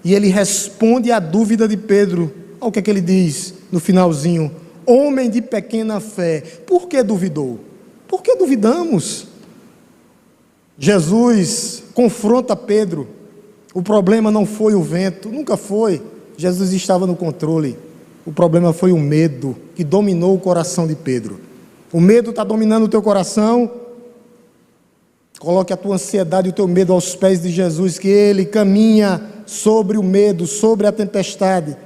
e Ele responde à dúvida de Pedro. Olha o que é que Ele diz no finalzinho: homem de pequena fé, por que duvidou? Por que duvidamos? Jesus confronta Pedro. O problema não foi o vento, nunca foi. Jesus estava no controle. O problema foi o medo que dominou o coração de Pedro. O medo está dominando o teu coração? Coloque a tua ansiedade e o teu medo aos pés de Jesus, que Ele caminha sobre o medo, sobre a tempestade.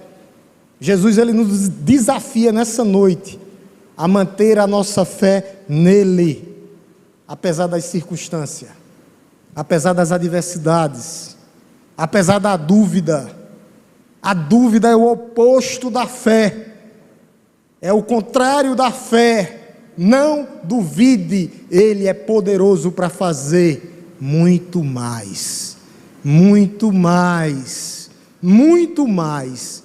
Jesus, Ele nos desafia nessa noite a manter a nossa fé nele, apesar das circunstâncias, apesar das adversidades, apesar da dúvida. A dúvida é o oposto da fé, é o contrário da fé. Não duvide, Ele é poderoso para fazer muito mais, muito mais, muito mais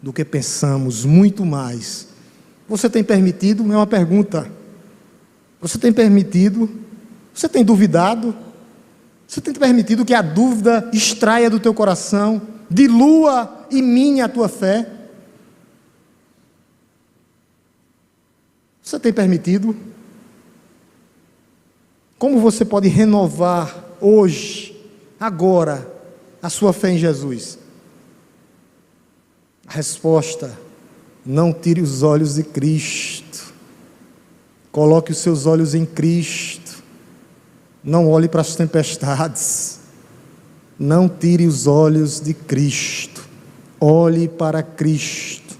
do que pensamos, muito mais. Você tem permitido? É uma pergunta. Você tem permitido? Você tem duvidado? Você tem permitido que a dúvida extraia do teu coração, dilua e minha a tua fé? Você tem permitido? Como você pode renovar hoje, agora, a sua fé em Jesus? A resposta: não tire os olhos de Cristo. Coloque os seus olhos em Cristo. Não olhe para as tempestades. Não tire os olhos de Cristo. Olhe para Cristo.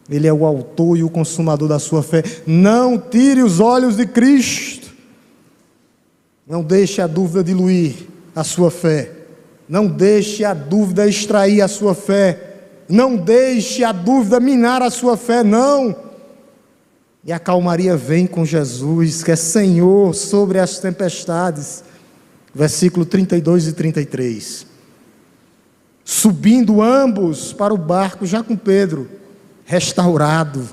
Ele é o autor e o consumador da sua fé. Não tire os olhos de Cristo. Não deixe a dúvida diluir a sua fé. Não deixe a dúvida extrair a sua fé. Não deixe a dúvida minar a sua fé, não. E a calmaria vem com Jesus, que é Senhor sobre as tempestades. Versículo 32 e 33. Subindo ambos para o barco, já com Pedro, restaurado,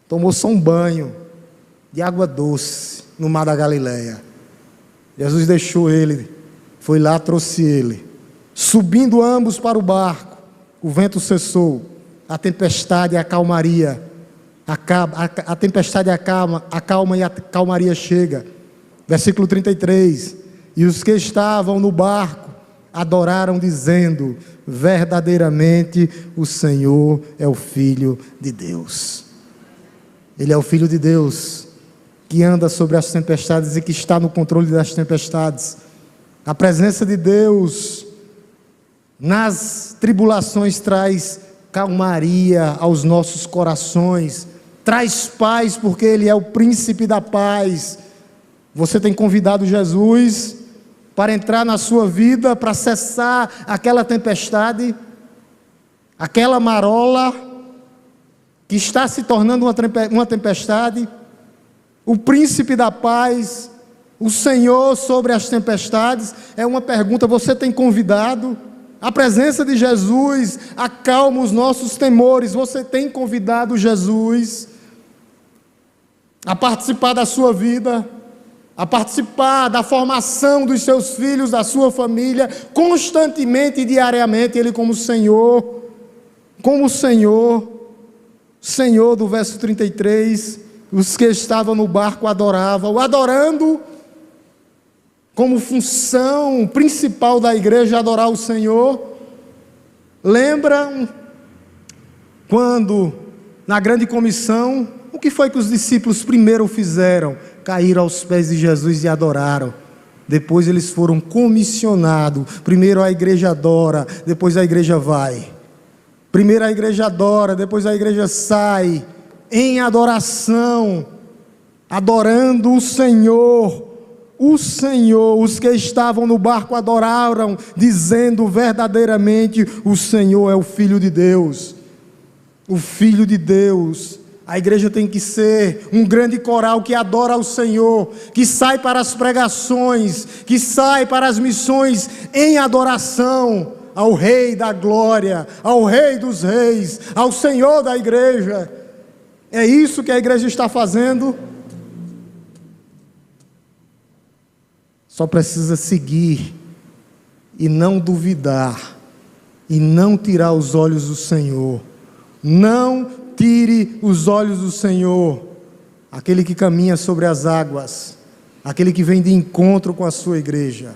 tomou só um banho de água doce no mar da Galileia. Jesus deixou ele, foi lá, trouxe ele. Subindo ambos para o barco, o vento cessou, a tempestade e a calmaria a tempestade acalma e a calmaria chega. Versículo 33. E os que estavam no barco adoraram, dizendo: verdadeiramente o Senhor é o Filho de Deus. Ele é o Filho de Deus, que anda sobre as tempestades e que está no controle das tempestades. A presença de Deus nas tribulações traz calmaria aos nossos corações, traz paz, porque Ele é o príncipe da paz. Você tem convidado Jesus para entrar na sua vida, para cessar aquela tempestade, aquela marola que está se tornando uma tempestade. O príncipe da paz, o Senhor sobre as tempestades, é uma pergunta. Você tem convidado? A presença de Jesus acalma os nossos temores. Você tem convidado Jesus a participar da sua vida, a participar da formação dos seus filhos, da sua família, constantemente e diariamente, Ele como Senhor, Senhor do verso 33, os que estavam no barco adoravam, adorando como função principal da igreja, adorar o Senhor. Lembra quando, na grande comissão, o que foi que os discípulos primeiro fizeram? Caíram aos pés de Jesus e adoraram. Depois eles foram comissionados. Primeiro a igreja adora, depois a igreja vai. Primeiro a igreja adora, depois a igreja sai em adoração, adorando o Senhor. O Senhor, os que estavam no barco adoraram, dizendo: verdadeiramente o Senhor é o Filho de Deus. O Filho de Deus. A igreja tem que ser um grande coral que adora ao Senhor, que sai para as pregações, que sai para as missões em adoração ao Rei da Glória, ao Rei dos Reis, ao Senhor da igreja. É isso que a igreja está fazendo. Só precisa seguir e não duvidar, e não tirar os olhos do Senhor. Não tire os olhos do Senhor, aquele que caminha sobre as águas, aquele que vem de encontro com a sua igreja.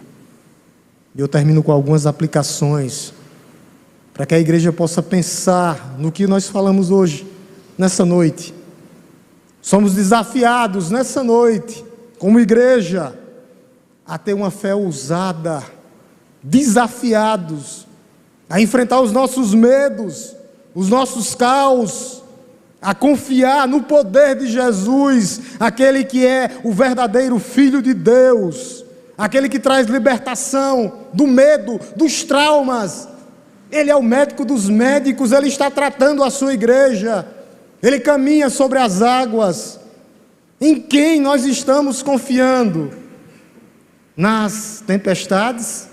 E eu termino com algumas aplicações, para que a igreja possa pensar no que nós falamos hoje, nessa noite. Somos desafiados nessa noite, como igreja, a ter uma fé ousada, desafiados a enfrentar os nossos medos, os nossos caos, a confiar no poder de Jesus, aquele que é o verdadeiro Filho de Deus, aquele que traz libertação do medo, dos traumas. Ele é o médico dos médicos, Ele está tratando a sua igreja, Ele caminha sobre as águas. Em quem nós estamos confiando? Nas tempestades,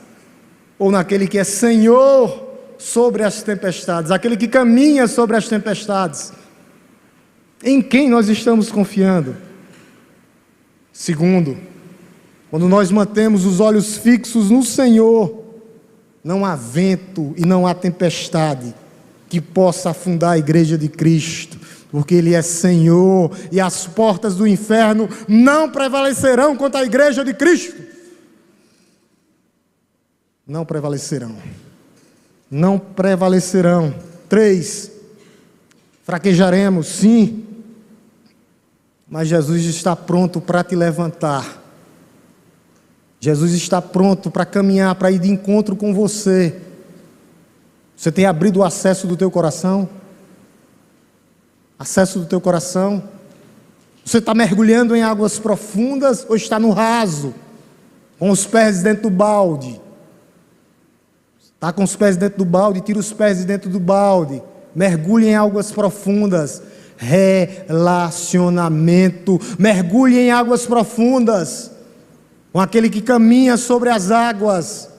ou naquele que é Senhor sobre as tempestades, aquele que caminha sobre as tempestades? Em quem nós estamos confiando? Segundo, quando nós mantemos os olhos fixos no Senhor, não há vento e não há tempestade que possa afundar a igreja de Cristo, porque Ele é Senhor, e as portas do inferno não prevalecerão contra a igreja de Cristo. Não prevalecerão. Não prevalecerão. 3. Fraquejaremos, sim, mas Jesus está pronto para te levantar. Jesus está pronto para caminhar, para ir de encontro com você. Você tem abrido o acesso do teu coração? Acesso do teu coração? Você está mergulhando em águas profundas ou está no raso, com os pés dentro do balde? Está com os pés dentro do balde, tira os pés de dentro do balde. Mergulhe em águas profundas. Relacionamento. Mergulhe em águas profundas com aquele que caminha sobre as águas.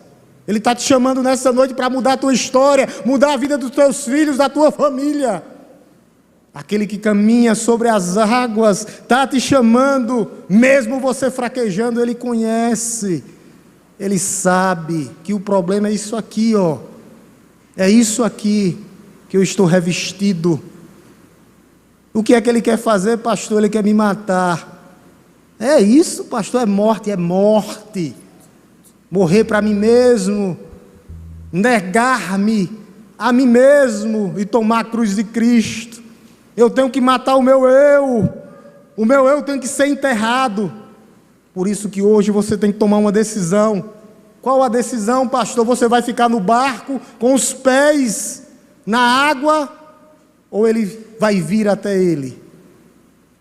Ele está te chamando nessa noite para mudar a tua história, mudar a vida dos teus filhos, da tua família. Aquele que caminha sobre as águas está te chamando, mesmo você fraquejando. Ele conhece, ele sabe que o problema é isso aqui, ó. É isso aqui que eu estou revestido. O que é que ele quer fazer, pastor? Ele quer me matar. É isso, pastor, é morte, é morte. Morrer para mim mesmo, negar-me a mim mesmo e tomar a cruz de Cristo. Eu tenho que matar o meu eu tem que ser enterrado. Por isso que hoje você tem que tomar uma decisão. Qual a decisão, pastor? Você vai ficar no barco com os pés na água ou ele vai vir até ele?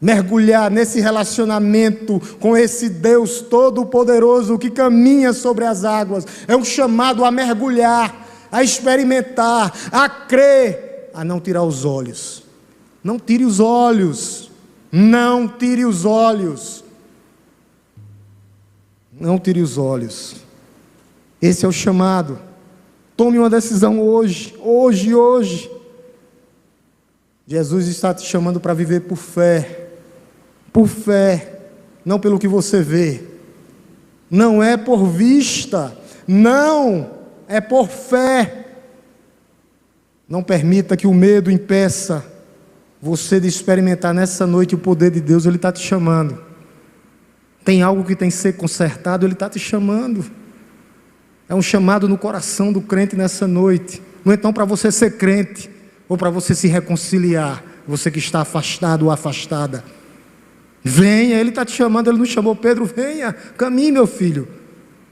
Mergulhar nesse relacionamento com esse Deus Todo-Poderoso que caminha sobre as águas. É um chamado a mergulhar, a experimentar, a crer, a não tirar os olhos. Não tire os olhos. Não tire os olhos. Não tire os olhos. Esse é o chamado. Tome uma decisão hoje. Hoje. Jesus está te chamando para viver por fé. Por fé, não pelo que você vê. Não é por vista, não, é por fé. Não permita que o medo impeça você de experimentar nessa noite o poder de Deus. Ele está te chamando. Tem algo que tem que ser consertado, Ele está te chamando. É um chamado no coração do crente nessa noite. Não é então para você ser crente, ou para você se reconciliar, você que está afastado ou afastada. Venha, Ele está te chamando. Ele não chamou Pedro, venha, caminhe meu filho,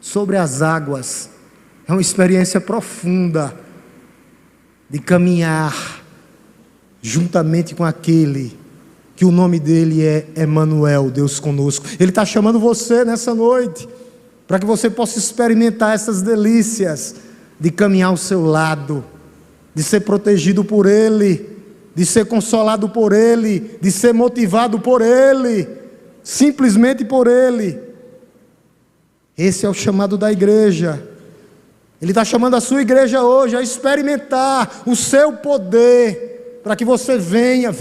sobre as águas. É uma experiência profunda, de caminhar, juntamente com aquele, que o nome dele é Emanuel, Deus conosco. Ele está chamando você nessa noite, para que você possa experimentar essas delícias, de caminhar ao seu lado, de ser protegido por Ele, de ser consolado por Ele, de ser motivado por Ele, simplesmente por Ele. Esse é o chamado da igreja. Ele está chamando a sua igreja hoje a experimentar o seu poder, para que você venha.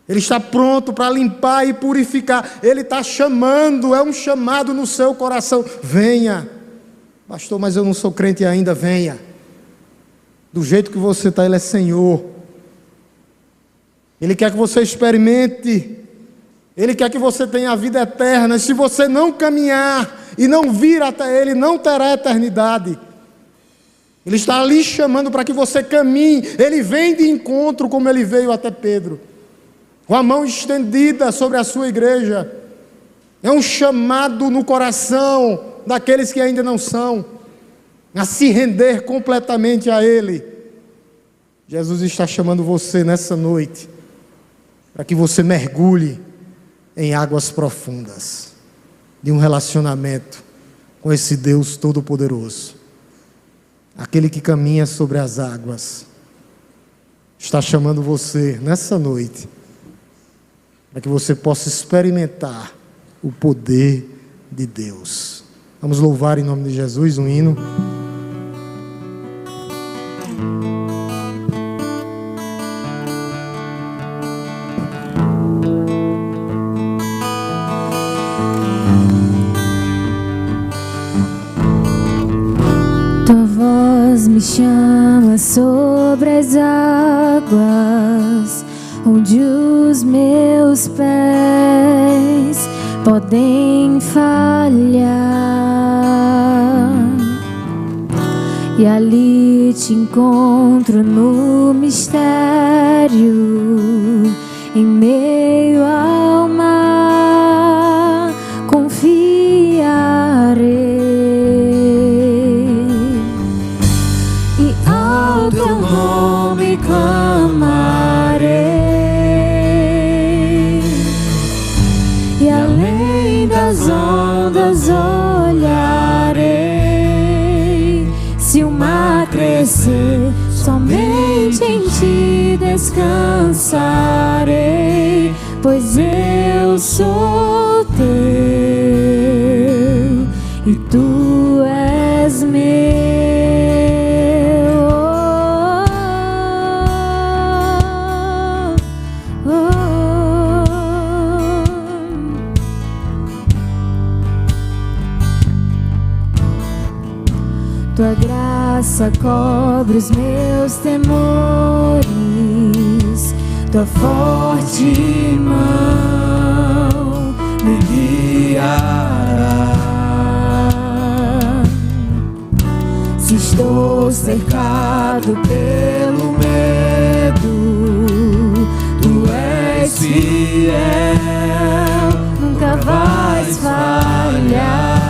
Ele está pronto para limpar e purificar. Ele está chamando, é um chamado no seu coração. Venha. Pastor, mas eu não sou crente ainda. Venha. Do jeito que você está, Ele é Senhor. Ele quer que você experimente. Ele quer que você tenha a vida eterna. E se você não caminhar e não vir até Ele, não terá eternidade. Ele está ali chamando para que você caminhe. Ele vem de encontro como Ele veio até Pedro, com a mão estendida sobre a sua igreja. É um chamado no coração daqueles que ainda não são, a se render completamente a Ele. Jesus está chamando você nessa noite, para que você mergulhe em águas profundas, de um relacionamento com esse Deus Todo-Poderoso, aquele que caminha sobre as águas. Está chamando você nessa noite, para que você possa experimentar o poder de Deus. Vamos louvar em nome de Jesus um hino. Tua voz me chama sobre as águas, onde os meus pés podem falhar, e ali te encontro no mistério, em meio ao mar, com das ondas olharei. Se o mar crescer, somente em ti descansarei, pois eu sou teu e tu és meu. Tua graça cobre os meus temores, tua forte mão me guiará. Se estou cercado pelo medo, tu és fiel, nunca vais falhar.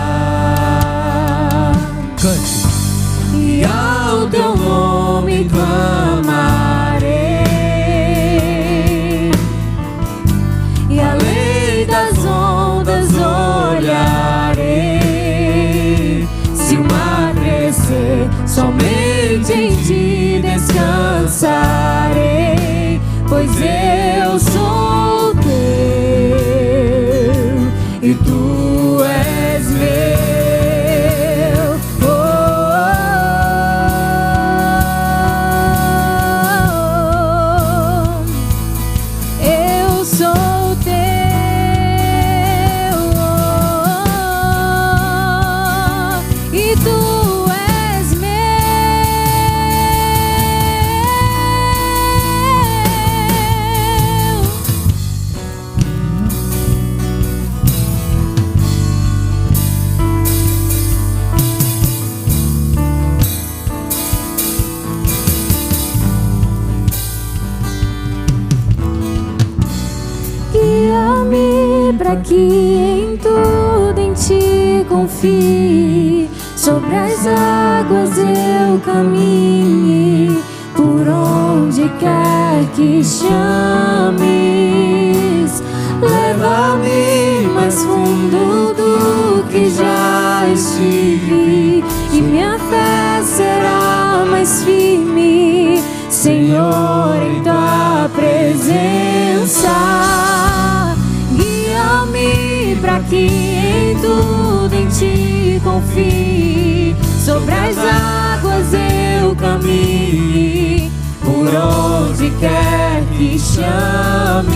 Cante. E ao teu nome clamarei, e além das ondas olharei. Se o mar crescer, somente em ti descansarei, pois eu sou teu e tu és meu. Para que em tudo em ti confie, sobre as águas eu caminhe, por onde quer que chames. Leva-me mais fundo do que já estive, e minha fé será mais firme, Senhor, em tua presença. Para que em tudo em ti confie, sobre as águas eu caminhe, por onde quer que chames.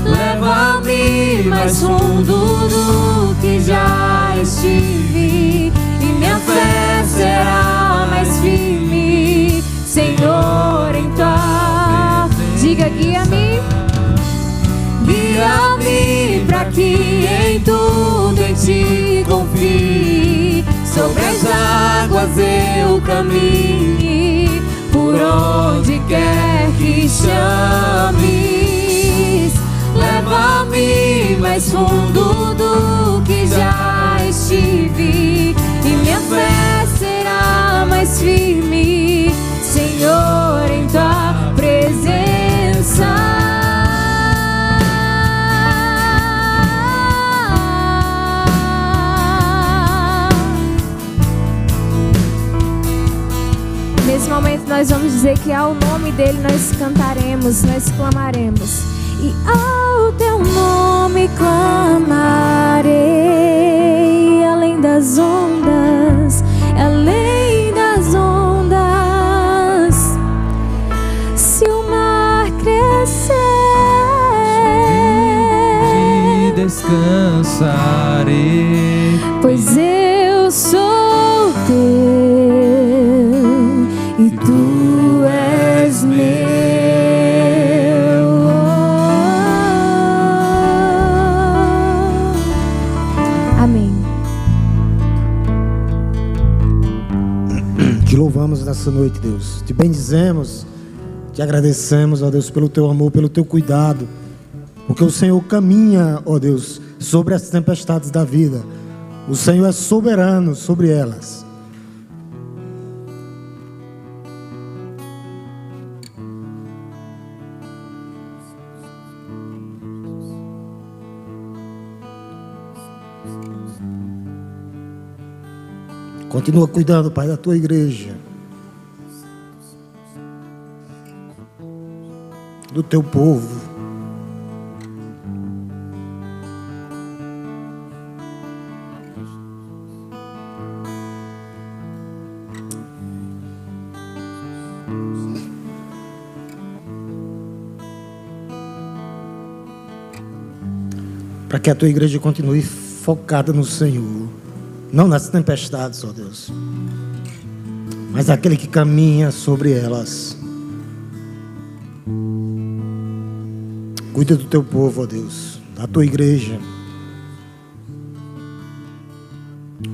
Leva-me mais fundo do que já estive, e minha fé será mais firme, Senhor, em tua. Diga, guia-me. Guia-me para que em tudo em ti confie, sobre as águas eu caminhe, por onde quer que chames. Leva-me mais fundo do que já estive, e minha fé será mais firme, Senhor, em tua presença. Nesse momento nós vamos dizer que ao nome dele nós cantaremos, nós clamaremos. E ao teu nome clamarei, além das ondas, além das ondas. Se o mar crescer, descansarei, pois eu sou teu e tu és meu. Amém. Te louvamos nessa noite, Deus. Te bendizemos, te agradecemos, ó Deus, pelo teu amor, pelo teu cuidado. Porque o Senhor caminha, ó Deus, sobre as tempestades da vida. O Senhor é soberano sobre elas. Continua cuidando, Pai, da tua igreja, do teu povo. Para que a tua igreja continue focada no Senhor, não nas tempestades, ó Deus, mas aquele que caminha sobre elas. Cuida do teu povo, ó Deus, da tua igreja.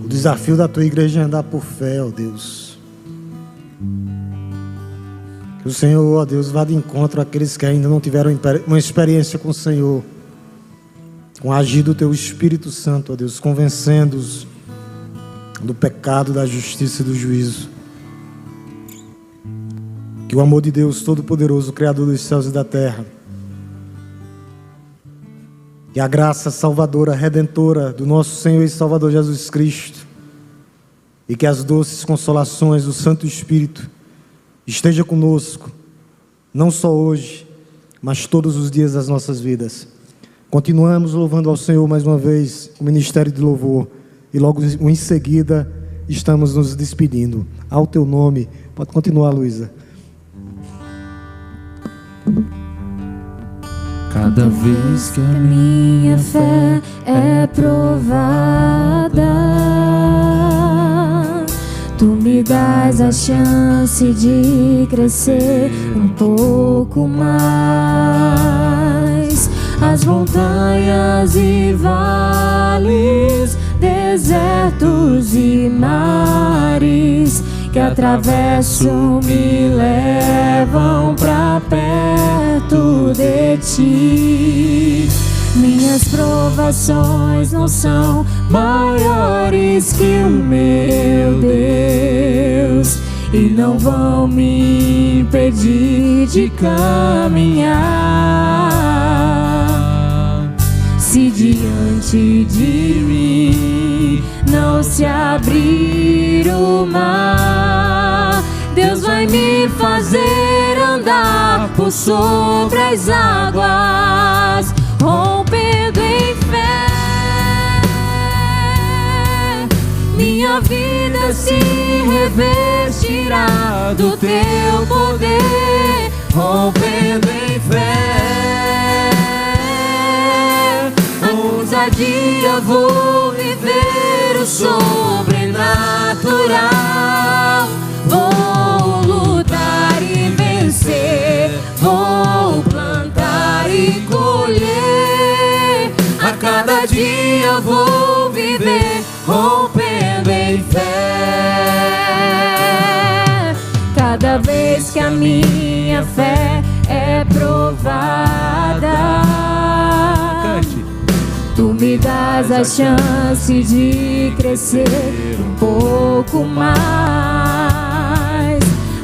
O desafio da tua igreja é andar por fé, ó Deus. Que o Senhor, ó Deus, vá de encontro àqueles que ainda não tiveram uma experiência com o Senhor, com a agir do teu Espírito Santo, ó Deus, convencendo-os do pecado, da justiça e do juízo. Que o amor de Deus Todo-Poderoso, Criador dos céus e da terra, que a graça salvadora, redentora do nosso Senhor e Salvador Jesus Cristo, e que as doces consolações do Santo Espírito esteja conosco, não só hoje, mas todos os dias das nossas vidas. Continuamos louvando ao Senhor mais uma vez, o ministério de louvor, e logo em seguida estamos nos despedindo. Ao teu nome, pode continuar, Luísa. Cada vez que A minha fé é provada, tu me dás a chance de crescer um pouco mais. As montanhas e vales, desertos e mares que atravesso me levam pra perto de ti. Minhas provações não são maiores que o meu Deus e não vão me impedir de caminhar. Se diante de mim não se abrir o mar, Deus vai me fazer andar por sobre as águas, rompendo em fé. Minha vida se revestirá do teu poder, rompendo em fé. Ousadia vou viver o sobrenatural. Vou lutar e vencer, vou plantar e colher. A cada dia vou viver, rompendo em fé. Cada vez que a minha fé é provada, tu me dás a chance de crescer um pouco mais.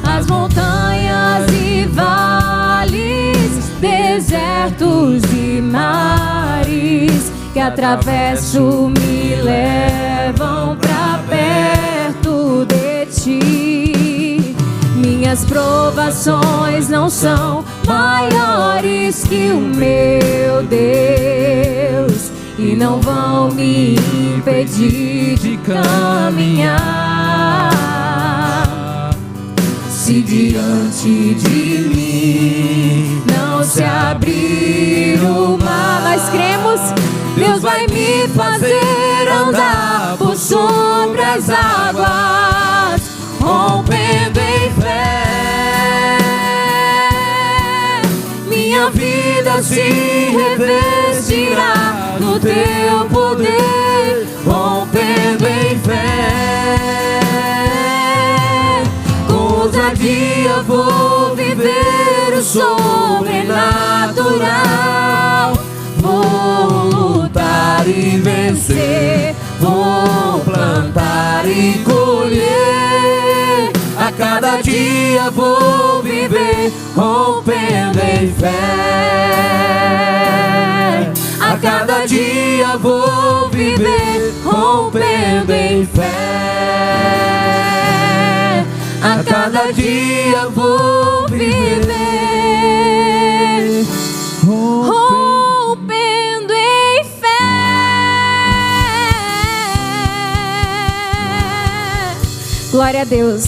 As montanhas e vales, desertos e mares que atravesso me levam pra perto de ti. Minhas provações não são maiores que o meu Deus e não vão me impedir de caminhar. Se diante de mim não se abrir o mar, nós cremos, Deus vai me fazer andar por sobre as águas, rompendo em fé. Minha vida se revestirá do teu poder, rompendo em fé. Com ousadia vou viver o sobrenatural. Vou lutar e vencer, vou plantar e colher. A cada dia vou viver, rompendo em fé. A cada dia vou viver, em fé. A cada dia vou viver, rompendo em fé. Glória a Deus.